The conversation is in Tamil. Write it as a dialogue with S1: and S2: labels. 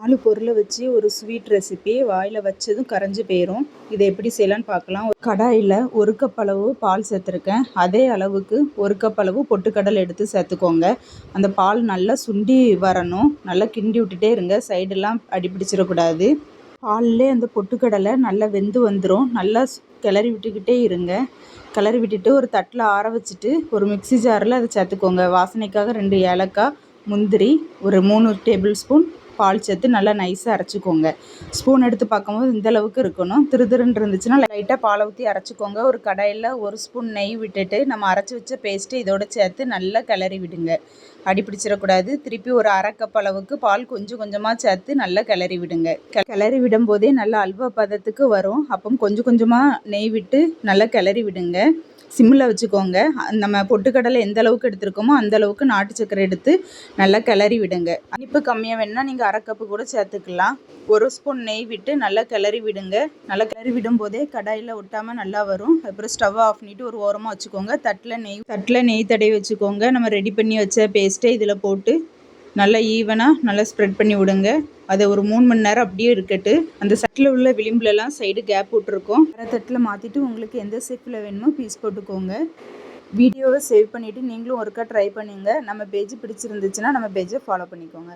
S1: 4 பொருளை வச்சு ஒரு ஸ்வீட் ரெசிபி. வாயில் வச்சதும் கரைஞ்சி போயிடும். இதை எப்படி செய்யலான்னு பார்க்கலாம். ஒரு கடாயில் 1 கப் அளவு பால் சேர்த்துருக்கேன். அதே அளவுக்கு 1 கப் அளவு பொட்டுக்கடலை எடுத்து சேர்த்துக்கோங்க. அந்த பால் நல்லா சுண்டி வரணும். நல்லா கிண்டி விட்டுட்டே இருங்க. சைடெல்லாம் அடிப்பிடிச்சிடக்கூடாது. பால்லே அந்த பொட்டுக்கடலை நல்லா வெந்து வந்துடும். நல்லா கிளறி விட்டுக்கிட்டே இருங்க. கிளறி விட்டுட்டு ஒரு தட்டில் ஆற வச்சுட்டு ஒரு மிக்ஸி ஜாரில் அதை சேர்த்துக்கோங்க. வாசனைக்காக 2 ஏலக்காய், முந்திரி, ஒரு 3 டேபிள் ஸ்பூன் பால் சேர்த்து நல்லா நைஸாக அரைச்சிக்கோங்க. ஸ்பூன் எடுத்து பார்க்கும்போது இந்தளவுக்கு இருக்கணும். திருன்னு இருந்துச்சுன்னா லைட்டாக பாலை ஊற்றி அரைச்சிக்கோங்க. ஒரு கடாயில் 1 ஸ்பூன் நெய் விட்டுட்டு நம்ம அரைச்சி வச்ச பேஸ்ட்டு இதோட சேர்த்து நல்லா கிளறி விடுங்க. அடி பிடிச்சிடக்கூடாது. திருப்பி ஒரு 1/2 கப் அளவுக்கு பால் கொஞ்சம் கொஞ்சமாக சேர்த்து நல்லா கிளறி விடுங்க. கிளறி விடும்போதே நல்லா அல்வா பதத்துக்கு வரும். அப்போ கொஞ்சம் கொஞ்சமாக நெய் விட்டு நல்லா கிளறி விடுங்க. சிம்மில் வச்சுக்கோங்க. நம்ம பொட்டுக்கடலை எந்த அளவுக்கு எடுத்துருக்கோமோ அந்த அளவுக்கு நாட்டு சர்க்கரை எடுத்து நல்லா கிளறி விடுங்க. இனிப்பு கம்மியாக வேணுன்னா நீங்கள் 1/2 கப்பு கூட சேர்த்துக்கலாம். 1 ஸ்பூன் நெய் விட்டு நல்லா கிளறி விடுங்க. நல்லா கிளறி விடும்போதே கடாயில் ஒட்டாமல் நல்லா வரும். அப்புறம் ஸ்டவ் ஆஃப் பண்ணிவிட்டு ஒரு ஓரமாக வச்சுக்கோங்க. தட்டில் நெய் தடவி வச்சுக்கோங்க. நம்ம ரெடி பண்ணி வச்ச பேஸ்ட்டை இதில் போட்டு நல்லா ஈவனாக நல்லா ஸ்ப்ரெட் பண்ணி விடுங்க. அதை ஒரு 3 மணி நேரம் அப்படியே இருக்கட்டு. அந்த சட்டில் உள்ள விளிம்புலலாம் சைடு கேப் விட்டுருக்கோம். வேறு தட்டில் மாற்றிட்டு உங்களுக்கு எந்த ஷேப்பில் வேணுமோ பீஸ் போட்டுக்கோங்க. வீடியோவை சேவ் பண்ணிவிட்டு நீங்களும் ஒருக்கா ட்ரை பண்ணுங்கள். நம்ம பேஜ் பிடிச்சிருந்துச்சுன்னா நம்ம பேஜை ஃபாலோ பண்ணிக்கோங்க.